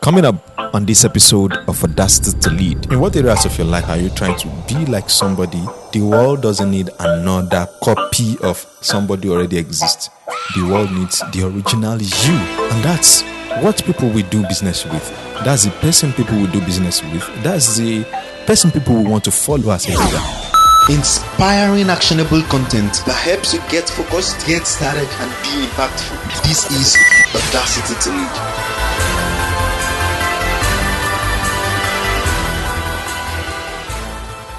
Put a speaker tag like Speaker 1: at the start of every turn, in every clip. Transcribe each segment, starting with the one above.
Speaker 1: Coming up on this episode of Audacity to Lead. In what areas of your life are you trying to be like somebody? The world doesn't need another copy of somebody already exists. The world needs the original you. And that's what people will do business with. That's the person people will do business with. That's the person people will want to follow as a leader.
Speaker 2: Inspiring, actionable content that helps you get focused, get started, and be impactful. This is Audacity to Lead.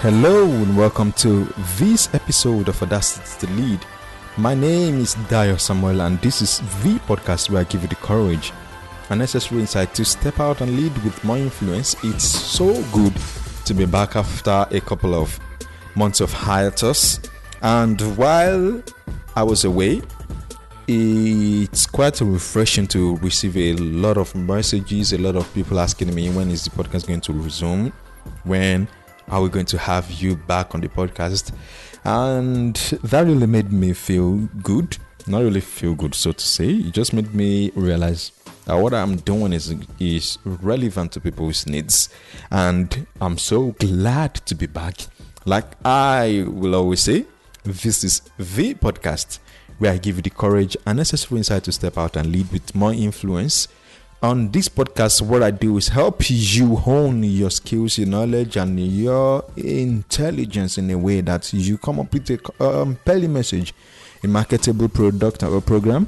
Speaker 1: Hello and welcome to this episode of Audacity to Lead. My name is Dayo Samuel and this is the podcast where I give you the courage and necessary insight to step out and lead with more influence. It's so good to be back after a couple of months of hiatus, and while I was away, it's quite refreshing to receive a lot of messages, a lot of people asking me, when is the podcast going to resume? When are we going to have you back on the podcast? And that really made me feel good. Not really feel good, so to say. It just made me realize that what I'm doing is relevant to people's needs. And I'm so glad to be back. Like I will always say, this is the podcast where I give you the courage and necessary insight to step out and lead with more influence. On this podcast, what I do is help you hone your skills, your knowledge, and your intelligence in a way that you come up with a compelling message, a marketable product or program,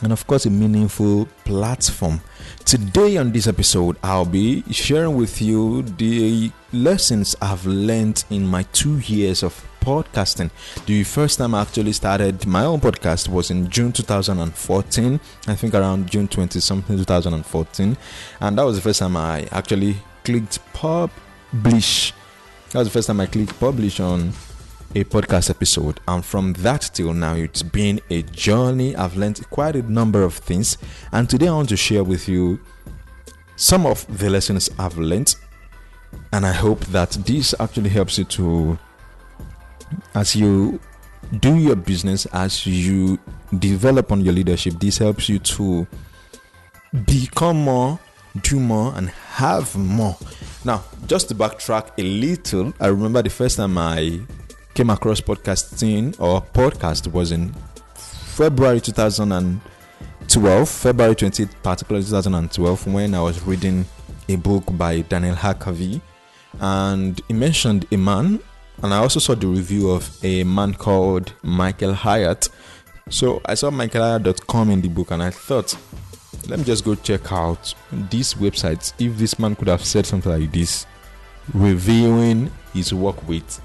Speaker 1: and of course, a meaningful platform. Today on this episode, I'll be sharing with you the lessons I've learned in my 2 years of podcasting. The first time I actually started my own podcast was in June 2014. I think around June 20 something 2014, and that was the first time I actually clicked publish. That was the first time I clicked publish on a podcast episode, and from that till now it's been a journey. I've learned quite a number of things, and today I want to share with you some of the lessons I've learned, and I hope that this actually helps you to, as you do your business, as you develop on your leadership, this helps you to become more, do more, and have more. Now, just to backtrack a little, I remember the first time I came across podcast was in February 2012, February 20th, particularly 2012, when I was reading a book by Daniel Harkavy, and he mentioned a man. And I also saw the review of a man called Michael Hyatt. So I saw michaelhyatt.com in the book, and I thought, let me just go check out these websites. If this man could have said something like this, reviewing his work with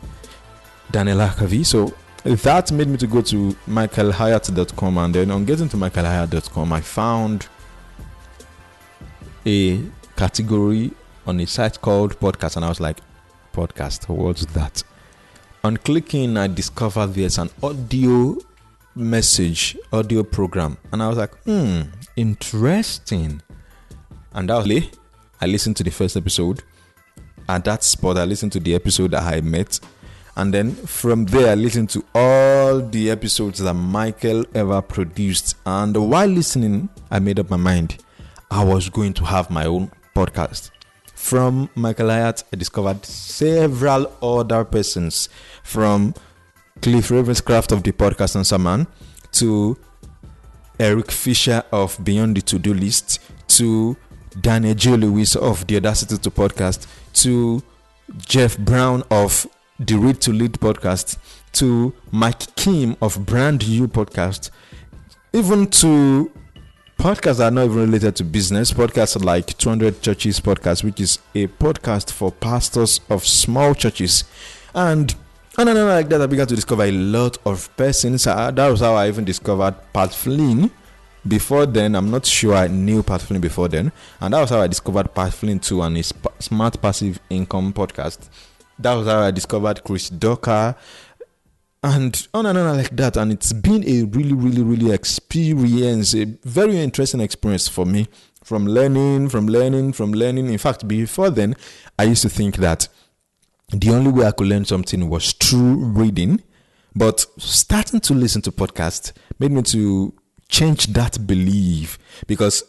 Speaker 1: Daniel Harkavy. So that made me to go to michaelhyatt.com, and then on getting to michaelhyatt.com, I found a category on a site called podcast, and I was like, podcast, what's that? On clicking, I discovered there's an audio program, and I was like, interesting. And that was I listened to the first episode. At that spot, I listened to the episode that I met, and then from there I listened to all the episodes that Michael ever produced. And while listening, I made up my mind I was going to have my own podcast. From Michael Hyatt, I discovered several other persons, from Cliff Ravenscraft of the Podcast Answer Man, to Eric Fisher of Beyond the To-Do List, to Daniel J. Lewis of the Audacity to Podcast, to Jeff Brown of the Read to Lead Podcast, to Mike Kim of Brand New Podcast, even to podcasts that are not even related to business. Podcasts like 200 Churches Podcast, which is a podcast for pastors of small churches. And like that, I began to discover a lot of persons. That was how I even discovered Pat Flynn. Before then, I'm not sure I knew Pat Flynn before then. And that was how I discovered Pat Flynn too, and his Smart Passive Income podcast. That was how I discovered Chris Docker. And on like that. And it's been a really experience, a very interesting experience for me, from learning. In fact, before then, I used to think that the only way I could learn something was through reading. But starting to listen to podcasts made me to change that belief, because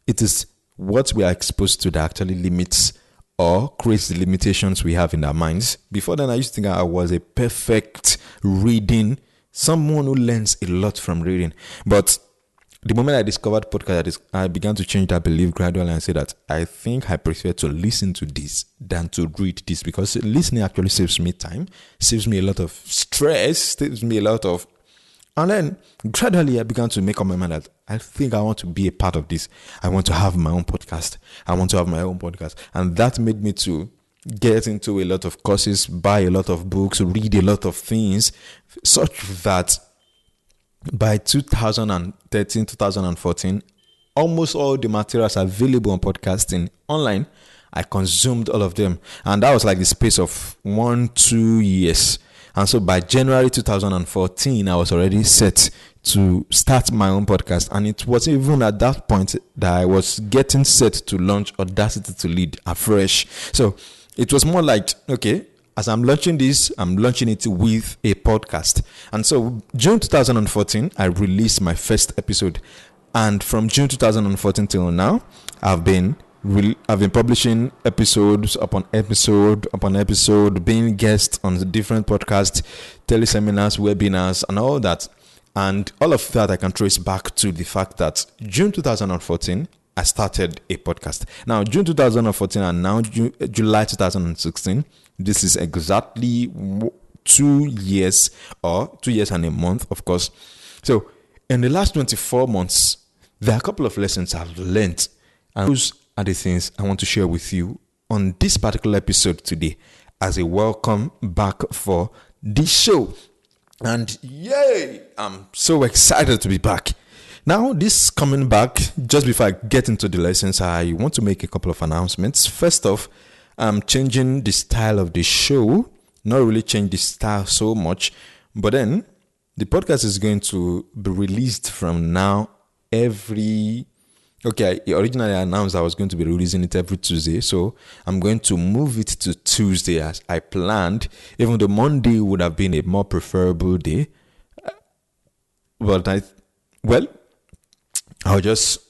Speaker 1: it is what we are exposed to that actually limits or creates the limitations we have in our minds. Before then, I used to think I was a perfect reading, someone who learns a lot from reading. But the moment I discovered podcast, I began to change that belief gradually and say that I think I prefer to listen to this than to read this, because listening actually saves me time, saves me a lot of stress, saves me a lot of... And then gradually I began to make up my mind that I think I want to be a part of this. I want to have my own podcast. And that made me to get into a lot of courses, buy a lot of books, read a lot of things, such that by 2013, 2014, almost all the materials available on podcasting online, I consumed all of them. And that was like the space of 1-2 years. And so by January 2014, I was already set to start my own podcast. And it was even at that point that I was getting set to launch Audacity to Lead afresh. So it was more like, okay, as I'm launching this, I'm launching it with a podcast. And so June 2014, I released my first episode. And from June 2014 till now, I've been publishing episodes upon episode, being guest on different podcasts, teleseminars, webinars, and all that. And all of that I can trace back to the fact that June 2014, I started a podcast. Now, June 2014 and now July 2016, this is exactly 2 years, or 2 years and a month, of course. So, in the last 24 months, there are a couple of lessons I've learned. And those are the things I want to share with you on this particular episode today as a welcome back for this show. And yay, I'm so excited to be back. Now, this coming back, just before I get into the lessons, I want to make a couple of announcements. First off, I'm changing the style of the show. Not really change the style so much, but then the podcast is going to be released from now I originally announced I was going to be releasing it every Tuesday, so I'm going to move it to Tuesday as I planned, even though Monday would have been a more preferable day. But I'll just,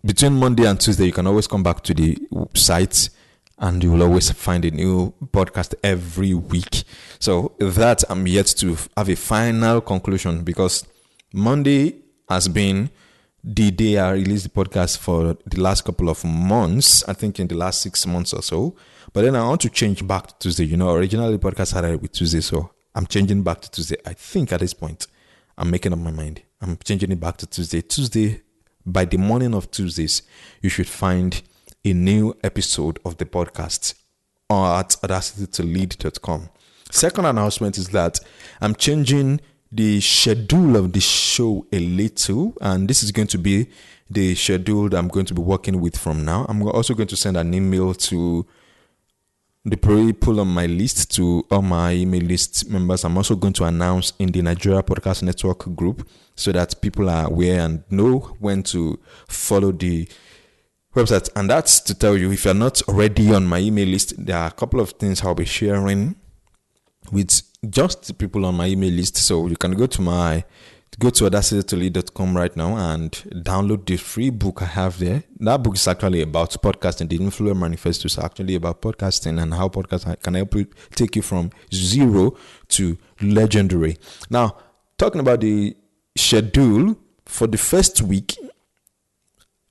Speaker 1: between Monday and Tuesday, you can always come back to the site and you will always find a new podcast every week. So that I'm yet to have a final conclusion, because Monday has been the day I released the podcast for the last couple of months, I think in the last 6 months or so. But then I want to change back to Tuesday. Originally the podcast started with Tuesday, so I'm changing back to Tuesday. I think at this point, I'm making up my mind. I'm changing it back to Tuesday. Tuesday, by the morning of Tuesdays, you should find a new episode of the podcast at audacitytolead.com. Second announcement is that I'm changing the schedule of the show a little, and this is going to be the schedule that I'm going to be working with from now. I'm also going to send an email to the people on my list, to all my email list members. I'm also going to announce in the Nigeria Podcast Network group so that people are aware and know when to follow the website. And that's to tell you, if you're not already on my email list, there are a couple of things I'll be sharing with just the people on my email list. So you can go to audacitytolead.com right now and download the free book I have there. That book is actually about podcasting. The Influencer Manifesto is actually about podcasting and how podcast can help you take you from zero to legendary. Now, talking about the schedule for the first week,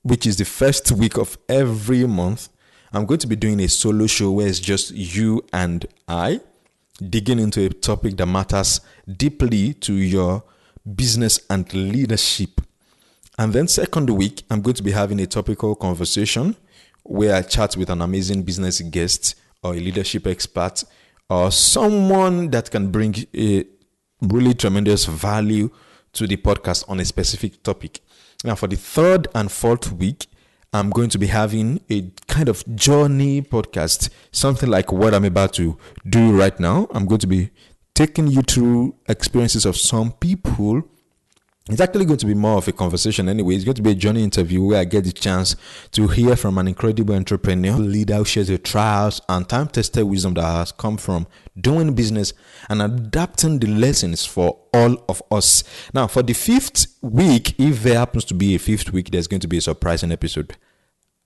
Speaker 1: which is the first week of every month, I'm going to be doing a solo show where it's just you and I, digging into a topic that matters deeply to your business and leadership. And then second week, I'm going to be having a topical conversation where I chat with an amazing business guest or a leadership expert or someone that can bring a really tremendous value to the podcast on a specific topic. Now, for the third and fourth week, I'm going to be having a kind of journey podcast, something like what I'm about to do right now. I'm going to be taking you through experiences of some people. It's actually going to be more of a conversation anyway. It's going to be a journey interview where I get the chance to hear from an incredible entrepreneur, leader who shares the trials and time-tested wisdom that has come from doing business and adapting the lessons for all of us. Now, for the fifth week, if there happens to be a fifth week, there's going to be a surprising episode.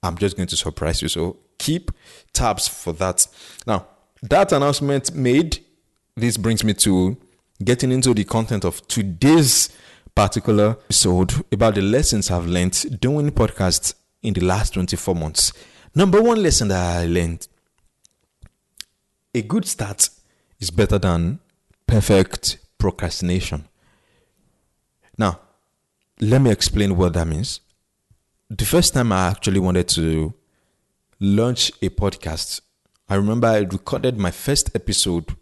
Speaker 1: I'm just going to surprise you. So keep tabs for that. Now, that announcement made, this brings me to getting into the content of today's particular episode about the lessons I've learned doing podcasts in the last 24 months. Number one lesson that I learned: a good start is better than perfect procrastination. Now, let me explain what that means. The first time I actually wanted to launch a podcast, I remember I recorded my first episode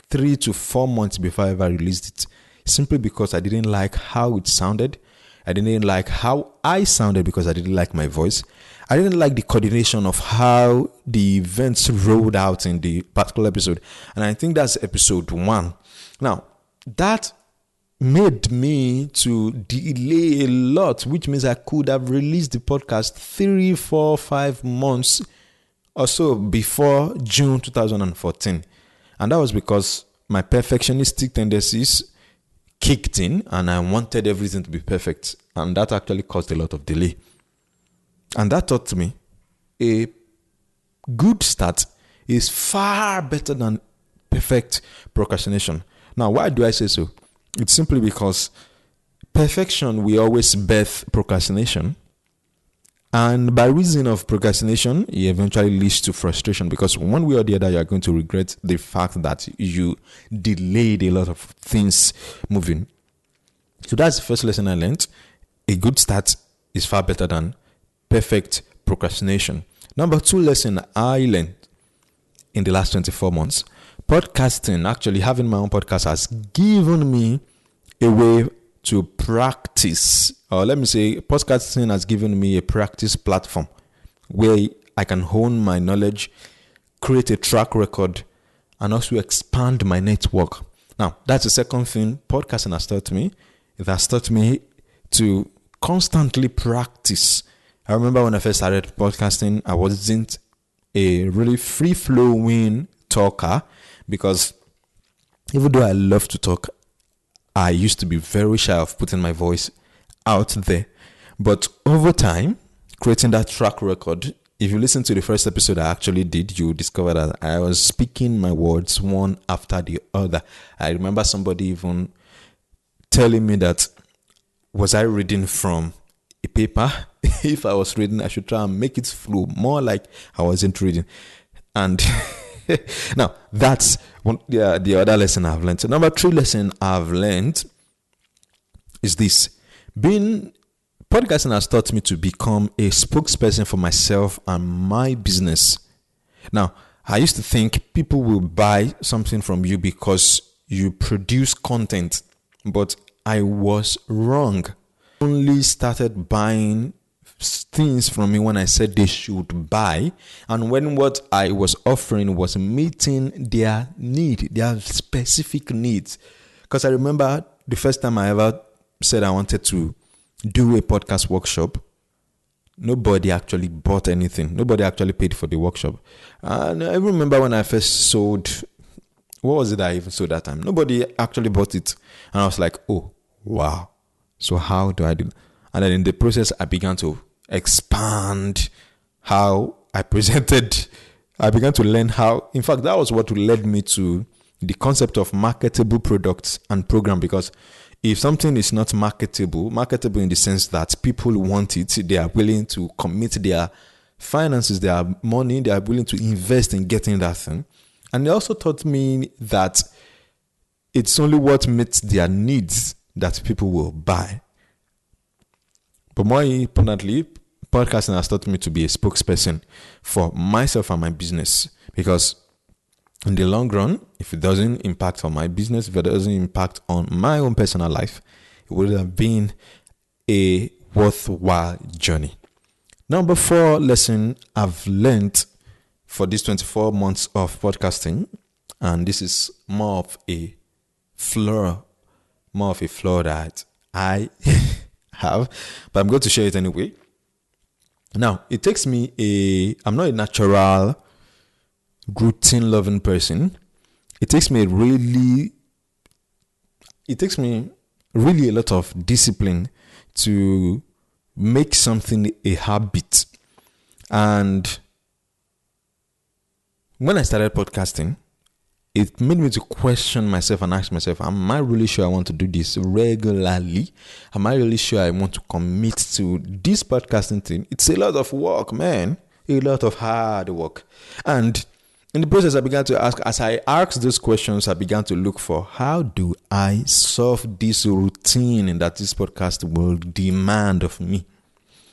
Speaker 1: 3 to 4 months before I ever released it, simply because I didn't like how it sounded. I didn't like how I sounded because I didn't like my voice. I didn't like the coordination of how the events rolled out in the particular episode. And I think that's episode 1. Now, that made me to delay a lot, which means I could have released the podcast 3, 4, 5 months or so before June 2014. And that was because my perfectionistic tendencies kicked in and I wanted everything to be perfect. And that actually caused a lot of delay. And that taught me a good start is far better than perfect procrastination. Now, why do I say so? It's simply because perfection will always birth procrastination. And by reason of procrastination, it eventually leads to frustration, because one way or the other, you are going to regret the fact that you delayed a lot of things moving. So that's the first lesson I learned. A good start is far better than perfect procrastination. Number 2 lesson I learned in the last 24 months. Podcasting, actually having my own podcast, has given me a way to practice, or let me say, podcasting has given me a practice platform where I can hone my knowledge, create a track record, and also expand my network. Now, that's the second thing podcasting has taught me. It has taught me to constantly practice. I remember when I first started podcasting, I wasn't a really free-flowing talker, because even though I love to talk, I used to be very shy of putting my voice out there. But over time, creating that track record, if you listen to the first episode I actually did, you discover that I was speaking my words one after the other. I remember somebody even telling me that, was I reading from a paper? If I was reading, I should try and make it flow more like I wasn't reading. And now, that's the other lesson I've learned. So number 3 lesson I've learned is this. Podcasting has taught me to become a spokesperson for myself and my business. Now, I used to think people will buy something from you because you produce content, but I was wrong. Only started buying things from me when I said they should buy, and when what I was offering was meeting their need, their specific needs. Because I remember the first time I ever said I wanted to do a podcast workshop, nobody actually bought anything. Nobody actually paid for the workshop. And I remember when I first sold, what was it I even sold that time? Nobody actually bought it. And I was like, oh, wow. So how do I do? And then in the process, I began to expand how I presented. I began to learn how, in fact, that was what led me to the concept of marketable products and program. Because if something is not marketable in the sense that people want it, they are willing to commit their finances, their money, they are willing to invest in getting that thing. And they also taught me that it's only what meets their needs that people will buy. But more importantly, podcasting has taught me to be a spokesperson for myself and my business, because in the long run, if it doesn't impact on my business, if it doesn't impact on my own personal life, it would have been a worthwhile journey. Number 4 lesson I've learned for these 24 months of podcasting, and this is more of a flaw that I have, but I'm going to share it anyway. Now, it takes me I'm not a natural routine loving person. It takes me really a lot of discipline to make something a habit. And when I started podcasting, it made me to question myself and ask myself, am I really sure I want to do this regularly? Am I really sure I want to commit to this podcasting thing? It's a lot of work, man. A lot of hard work. And in the process, I began to ask, as I asked those questions, I began to look for, how do I solve this routine that this podcast will demand of me?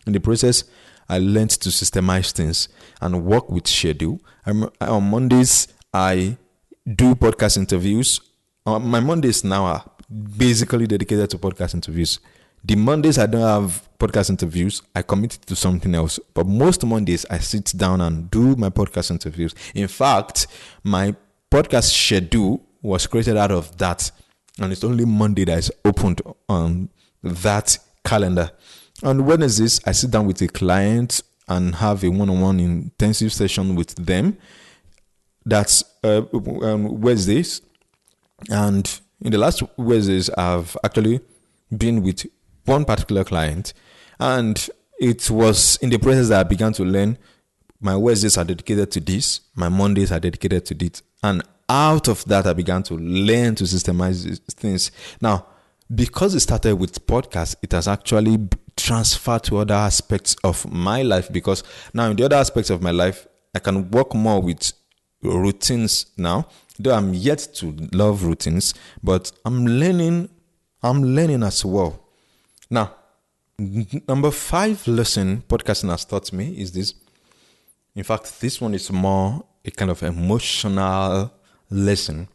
Speaker 1: In the process, I learned to systemize things and work with schedule. On Mondays, I do podcast interviews. My Mondays now are basically dedicated to podcast interviews. The Mondays I don't have podcast interviews, I commit to something else. But most Mondays I sit down and do my podcast interviews. In fact, my podcast schedule was created out of that. And it's only Monday that is opened on that calendar. On Wednesdays, I sit down with a client and have a one-on-one intensive session with them. That's Wednesdays. And in the last Wednesdays, I've actually been with one particular client. And it was in the process that I began to learn my Wednesdays are dedicated to this. My Mondays are dedicated to this. And out of that, I began to learn to systemize these things. Now, because it started with podcasts, it has actually transferred to other aspects of my life, because now in the other aspects of my life, I can work more with routines now, though I'm yet to love routines, but I'm learning as well. Now, number 5 lesson podcasting has taught me is this. In fact, this one is more a kind of emotional lesson,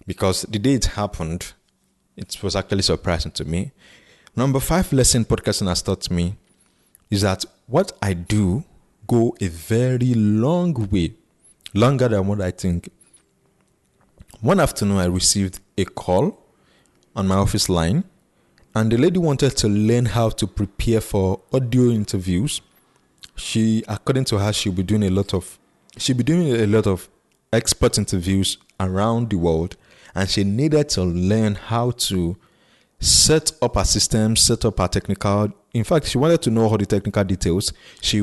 Speaker 1: because the day it happened, it was actually surprising to me. Number 5 lesson podcasting has taught me is that what I do go a very long way, longer than what I think. One afternoon, I received a call on my office line, and the lady wanted to learn how to prepare for audio interviews. She, according to her, she'll be doing a lot of expert interviews around the world, and she needed to learn how to set up her system, set up her technical. In fact, she wanted to know all the technical details. She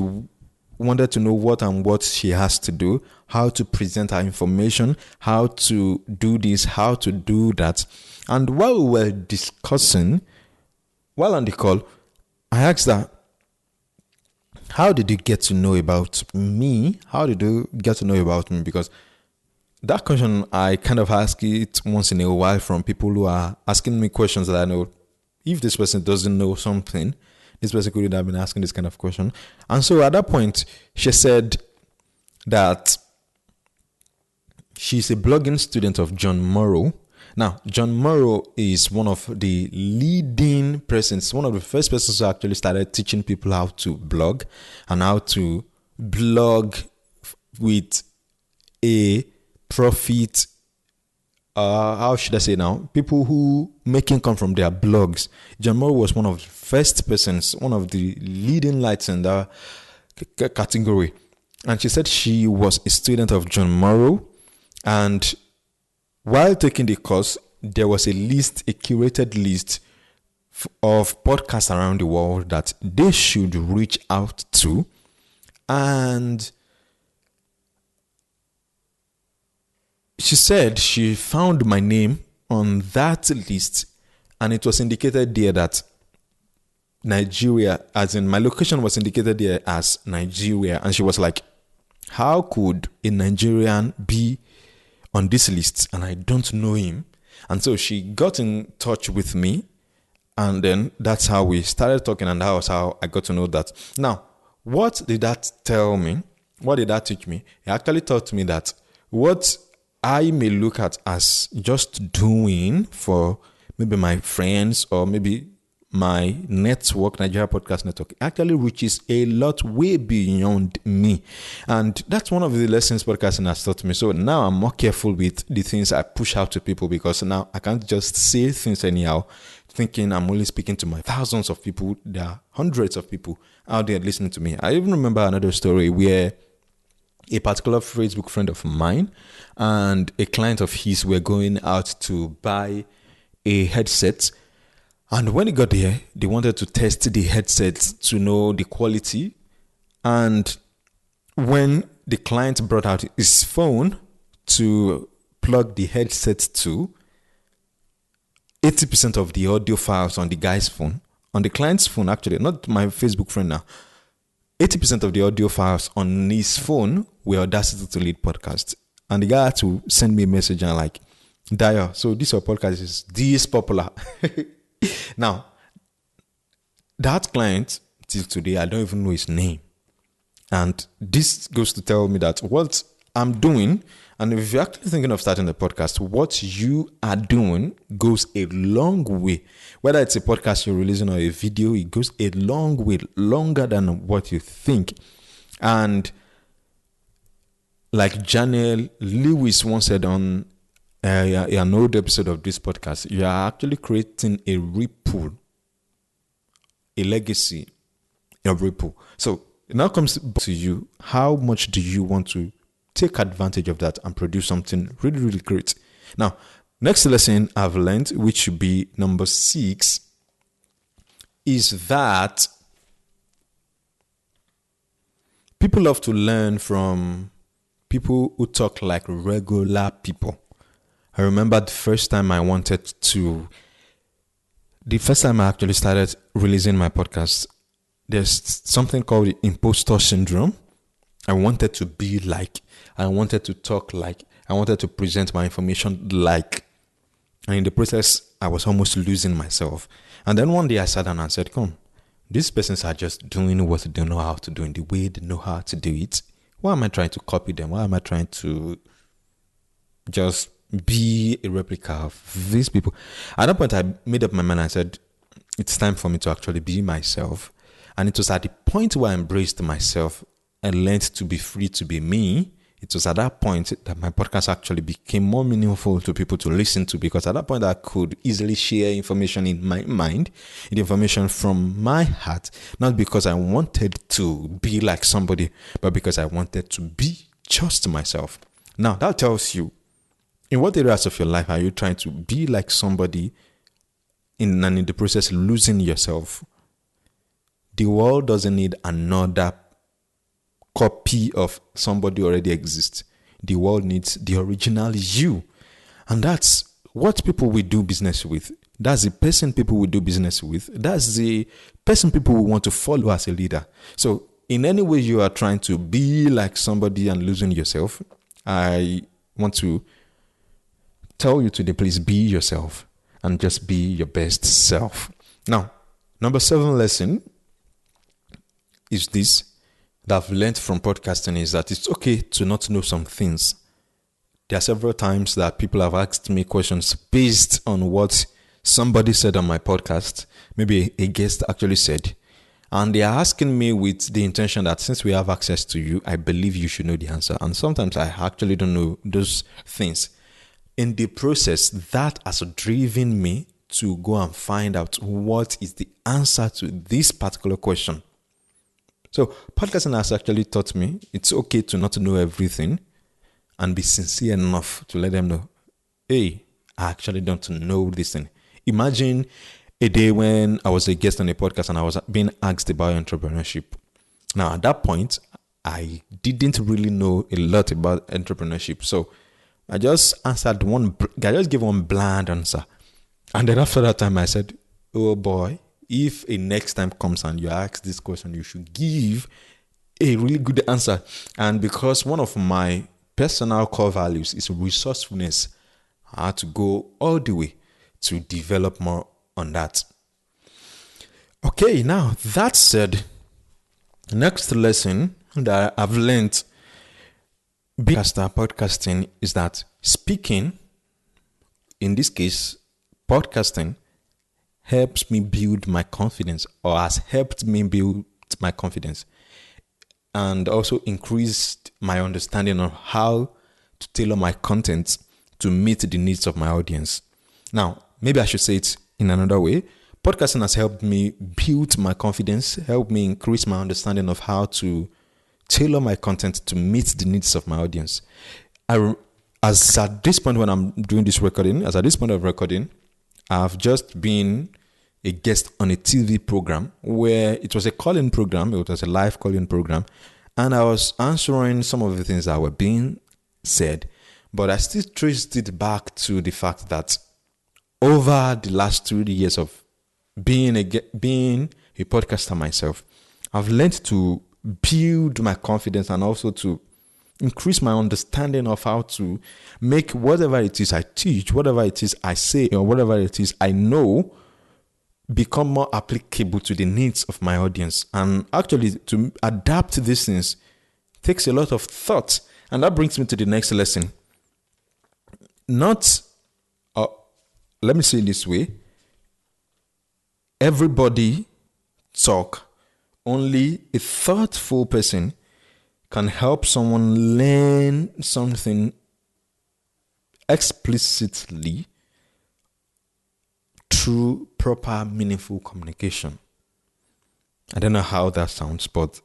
Speaker 1: wanted to know what she has to do, how to present her information, how to do this, how to do that. And while we were discussing, while on the call, I asked her, how did you get to know about me? How did you get to know about me? Because that question, I kind of ask it once in a while from people who are asking me questions that I know, if this person doesn't know something, this person could have been asking this kind of question. And so at that point, she said that she's a blogging student of John Morrow. Now, John Morrow is one of the leading persons, one of the first persons who actually started teaching people how to blog and how to blog with a profit. How should I say now? People who make income from their blogs. John Morrow was one of the first persons, one of the leading lights in that category. And she said she was a student of John Morrow, and while taking the course, there was a curated list of podcasts around the world that they should reach out to. And she said she found my name on that list, and it was indicated there that Nigeria, as in my location was indicated there as Nigeria. And she was like, how could a Nigerian be on this list and I don't know him? And so she got in touch with me, and then that's how we started talking, and that was how I got to know that. Now, what did that tell me? What did that teach me? It actually taught me that what I may look at as just doing for maybe my friends or maybe my network, Nigeria Podcast Network, actually reaches a lot way beyond me. And that's one of the lessons podcasting has taught me. So now I'm more careful with the things I push out to people, because now I can't just say things anyhow, thinking I'm only speaking to my thousands of people. There are hundreds of people out there listening to me. I even remember another story where a particular Facebook friend of mine and a client of his were going out to buy a headset. And when he got there, they wanted to test the headset to know the quality. And when the client brought out his phone to plug the headset to, 80% of the audio files on the guy's phone, on the client's phone actually, not my Facebook friend now, 80% of the audio files on his phone were Audacity to Lead podcast. And the guy had to send me a message and like, Dio, so this your podcast is this popular. Now, that client, till today, I don't even know his name. And this goes to tell me that what I'm doing, and if you're actually thinking of starting a podcast, what you are doing goes a long way. Whether it's a podcast you're releasing or a video, it goes a long way, longer than what you think. And like Janelle Lewis once said on an old episode of this podcast, you are actually creating a ripple, a legacy of ripple. So it now comes to you, how much do you want to take advantage of that and produce something really, really great? Now, next lesson I've learned, which should be number 6, is that people love to learn from people who talk like regular people. I remember the first time I actually started releasing my podcast, there's something called the imposter syndrome. I wanted to be like, I wanted to talk like, I wanted to present my information like, and in the process, I was almost losing myself. And then one day I sat down and said, come, these persons are just doing what they know how to do in the way they know how to do it. Why am I trying to copy them? Why am I trying to just be a replica of these people? At that point, I made up my mind. I said, it's time for me to actually be myself. And it was at the point where I embraced myself and learned to be free to be me. It was at that point that my podcast actually became more meaningful to people to listen to, because at that point I could easily share information in my mind, information from my heart, not because I wanted to be like somebody, but because I wanted to be just myself. Now that tells you, in what areas of your life are you trying to be like somebody and in the process losing yourself? The world doesn't need another copy of somebody already exists. The world needs the original you. And that's what people will do business with. That's the person people will do business with. That's the person people will want to follow as a leader. So in any way you are trying to be like somebody and losing yourself, I want to tell you today, please be yourself and just be your best self. Now, number 7 lesson is this that I've learned from podcasting, is that it's okay to not know some things. There are several times that people have asked me questions based on what somebody said on my podcast, maybe a guest actually said, and they are asking me with the intention that since we have access to you, I believe you should know the answer. And sometimes I actually don't know those things. In the process, that has driven me to go and find out what is the answer to this particular question. So podcasting has actually taught me it's okay to not know everything and be sincere enough to let them know, hey, I actually don't know this thing. Imagine a day when I was a guest on a podcast and I was being asked about entrepreneurship. Now, at that point, I didn't really know a lot about entrepreneurship. So I just gave one bland answer. And then after that time, I said, oh boy, if a next time comes and you ask this question, you should give a really good answer. And because one of my personal core values is resourcefulness, I had to go all the way to develop more on that. Okay, now that said, next lesson that I've learned podcasting is that speaking, in this case, podcasting, helps me build my confidence, or has helped me build my confidence, and also increased my understanding of how to tailor my content to meet the needs of my audience. Now, maybe I should say it in another way. Podcasting has helped me build my confidence, helped me increase my understanding of how to tailor my content to meet the needs of my audience. As at this point when I'm doing this recording, I've just been a guest on a TV program where it was a call-in program. It was a live call-in program. And I was answering some of the things that were being said, but I still traced it back to the fact that over the last 2 years of being a podcaster myself, I've learned to build my confidence and also to increase my understanding of how to make whatever it is I teach, whatever it is I say, or whatever it is I know become more applicable to the needs of my audience. And actually, to adapt these things takes a lot of thought. And that brings me to the next lesson. Let me say it this way. Everybody talk. Only a thoughtful person can help someone learn something explicitly through proper, meaningful communication. I don't know how that sounds, but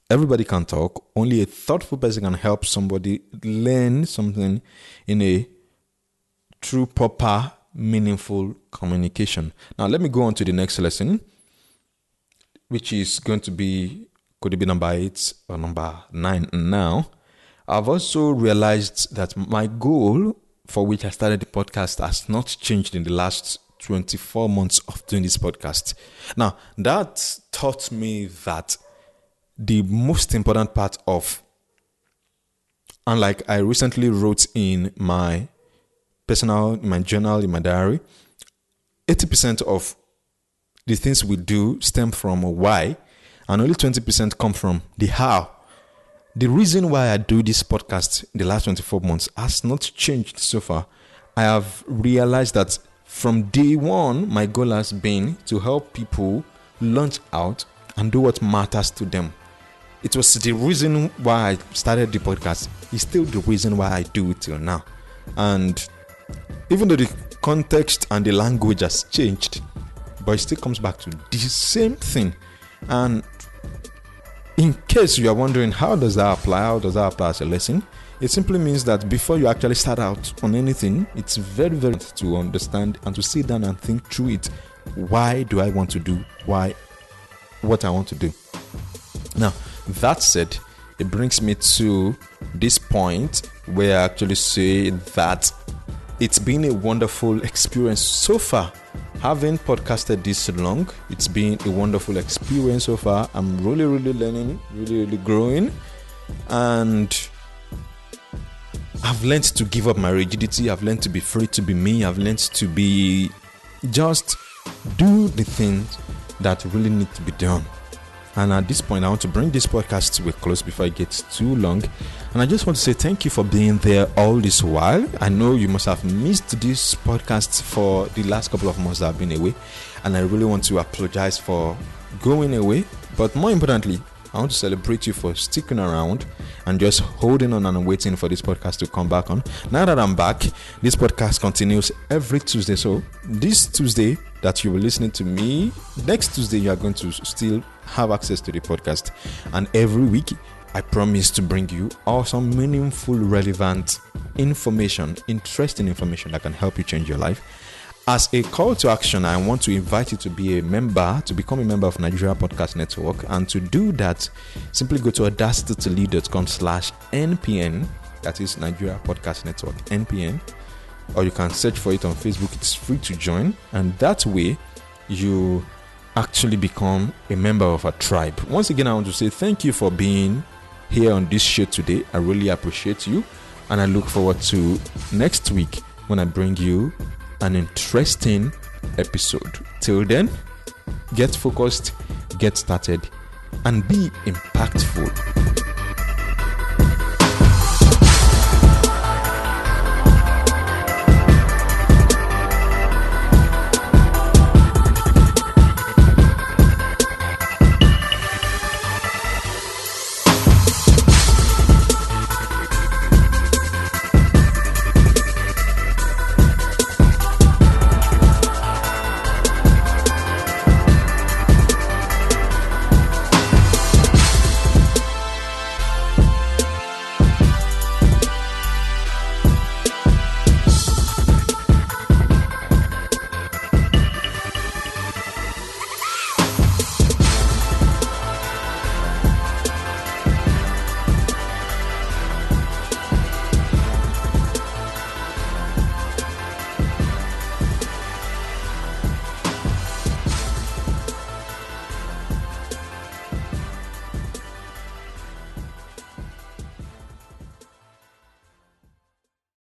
Speaker 1: everybody can talk. Only a thoughtful person can help somebody learn something in a true, proper, meaningful communication. Now, let me go on to the next lesson, which is going to be, could it be number 8 or number 9 now? I've also realized that my goal for which I started the podcast has not changed in the last 24 months of doing this podcast. Now, that taught me that the most important part of, and like I recently wrote in my journal, in my diary, 80% of the things we do stem from a why, and only 20% come from the how. The reason why I do this podcast in the last 24 months has not changed so far. I have realized that from day one, my goal has been to help people launch out and do what matters to them. It was the reason why I started the podcast. It's still the reason why I do it till now. And even though the context and the language has changed, but it still comes back to the same thing. And in case you are wondering, how does that apply as a lesson? It simply means that before you actually start out on anything, it's very, very important to understand and to sit down and think through it. Why do I want to do what I want to do? Now, that said, it brings me to this point where I actually say that it's been a wonderful experience so far. Having podcasted this long, it's been a wonderful experience so far. I'm really, really learning, really, really growing. And I've learned to give up my rigidity. I've learned to be free to be me. I've learned to be just do the things that really need to be done. And at this point, I want to bring this podcast to a close before it gets too long. And I just want to say thank you for being there all this while. I know you must have missed this podcast for the last couple of months that I've been away. And I really want to apologize for going away. But more importantly, I want to celebrate you for sticking around and just holding on and waiting for this podcast to come back on. Now that I'm back, this podcast continues every Tuesday. So this Tuesday that you will listening to me, next Tuesday you are going to still have access to the podcast. And every week, I promise to bring you awesome, meaningful, relevant information, interesting information that can help you change your life. As a call to action, I want to invite you to be a member, to become a member of Nigeria Podcast Network. And to do that, simply go to audacitytolead.com/NPN. That is Nigeria Podcast Network, NPN. Or you can search for it on Facebook. It's free to join. And that way, you actually become a member of a tribe. Once again, I want to say thank you for being here on this show today. I really appreciate you. And I look forward to next week when I bring you an interesting episode. Till then, get focused, get started, and be impactful.